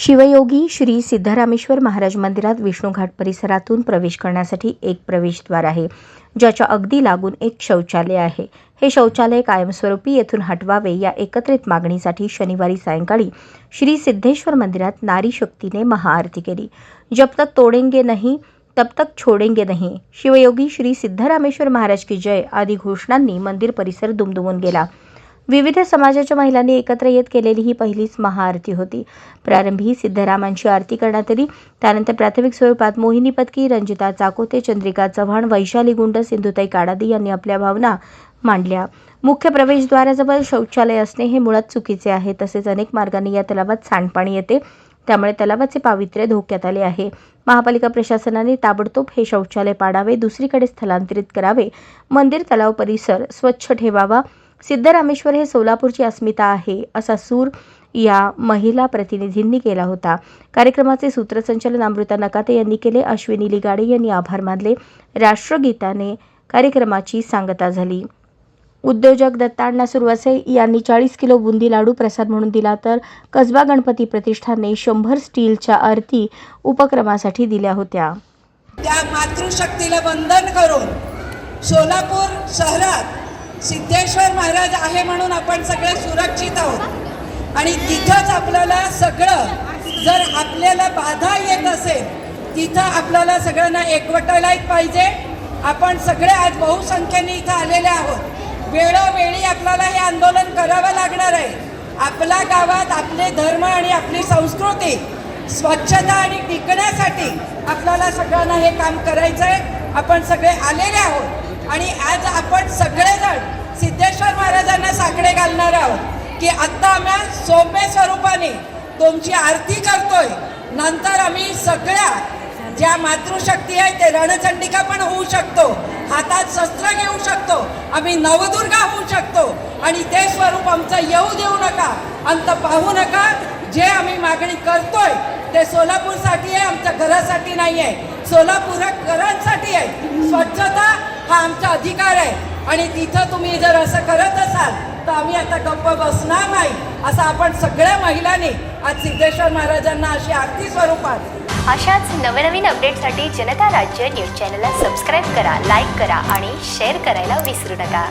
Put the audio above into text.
शिवयोगी श्री सिद्धरामेश्वर महाराज मंदिरात विष्णुघाट परिसरातून प्रवेश करण्यासाठी एक प्रवेशद्वार आहे, ज्याच्या अगदी लागून एक शौचालय आहे। हे शौचालय कायमस्वरूपी येथून हटवावे या एकत्रित मागणीसाठी शनिवारी सायंकाळी श्री सिद्धेश्वर मंदिरात नारी शक्तीने महाआरती केली। जब तक तोडेंगे नहीं तब तक छोडेंगे नहीं, शिवयोगी श्री सिद्धरामेश्वर महाराज की जय आदी घोषणांनी मंदिर परिसर दुमदुमून गेला। विविध समाजाच्या महिलांनी एकत्र येत केलेली ही पहिलीच महाआरती होती। प्रारंभी सिद्धरामांची आरती करण्यात आली। त्यानंतर प्राथमिक स्वरूपात मोहिनी पत्की, रंजिता चाकोते, चंद्रिका चव्हाण, वैशाली गुंड, सिंधुताई काडादी यांनी आपल्या भावना मांडल्या। मुख्य प्रवेशद्वाराजवळ शौचालय असणे हे मुळात चुकीचे आहे। तसेच अनेक मार्गांनी या तलावात सांडपाणी येते, त्यामुळे तलावाचे पावित्र्य धोक्यात आले आहे। महापालिका प्रशासनाने ताबडतोब हे शौचालय पाडावे, दुसरीकडे स्थलांतरित करावे, मंदिर तलाव परिसर स्वच्छ ठेवावा। सिद्धरामेश्वर हे सोलापूरची अस्मिता आहे, असा सूर या महिला प्रतिनिधींनी केला होता। कार्यक्रमाचे सूत्रसंचालन अमृता नकाते यांनी केले। अश्विनी लिगाडे यांनी आभार मानले। राष्ट्रगीताने कार्यक्रमाची सांगता झाली। उद्योजक दत्ताअण्णा सुरवसे यांनी 40 किलो बुंदी लाडू प्रसाद म्हणून दिला, तर कसबा गणपती प्रतिष्ठानने 100 स्टीलच्या आरती उपक्रमासाठी दिल्या होत्या। त्या मातृशक्तीला वंदन करून सोलापूर शहरात सिद्धेश्वर महाराज आहे म्हणून आपण सगळे सुरक्षित आहोत आणि तिथंच आपल्याला सगळं, जर आपल्याला बाधा येत असेल तिथं आपल्याला सगळ्यांना एकवटायलाच पाहिजे। आपण सगळे आज बहुसंख्येने इथं आलेले आहोत। वेळोवेळी आपल्याला हे आंदोलन करावं लागणार आहे। आपल्या गावात आपले धर्म आणि आपली संस्कृती स्वच्छता आणि टिकण्यासाठी आपल्याला सगळ्यांना हे काम करायचं आहे। आपण सगळे आलेले आहोत आणि आज आपण सगळेजण सिद्धेश्वर महाराजांना साकडे घालणार आहोत की आत्ता आम्ही सौम्य स्वरूपाने तुमची आरती करतोय, नंतर आम्ही सगळ्या ज्या मातृशक्ती आहे ते रणचंडिका पण होऊ शकतो, हातात शस्त्र घेऊ शकतो, आम्ही नवदुर्गा होऊ शकतो आणि ते स्वरूप आमचं येऊ देऊ नका, अंत पाहू नका। जे आम्ही मागणी करतोय ते सोलापूरसाठी आहे, आमच्या घरासाठी नाही आहे, सोलापूरकरांसाठी आहे। स्वच्छता हा आमचा अधिकार आहे आणि तिथं तुम्ही जर असं करत असाल तर आम्ही आता गप्प बसणार नाही, असं आपण सगळ्या महिलांनी आज सिद्धेश्वर महाराजांना अशी आरती स्वरूपात। अशाच नवनवीन अपडेटसाठी जनता राज्य न्यूज चॅनलला सबस्क्राईब करा, लाईक करा आणि शेअर करायला विसरू नका।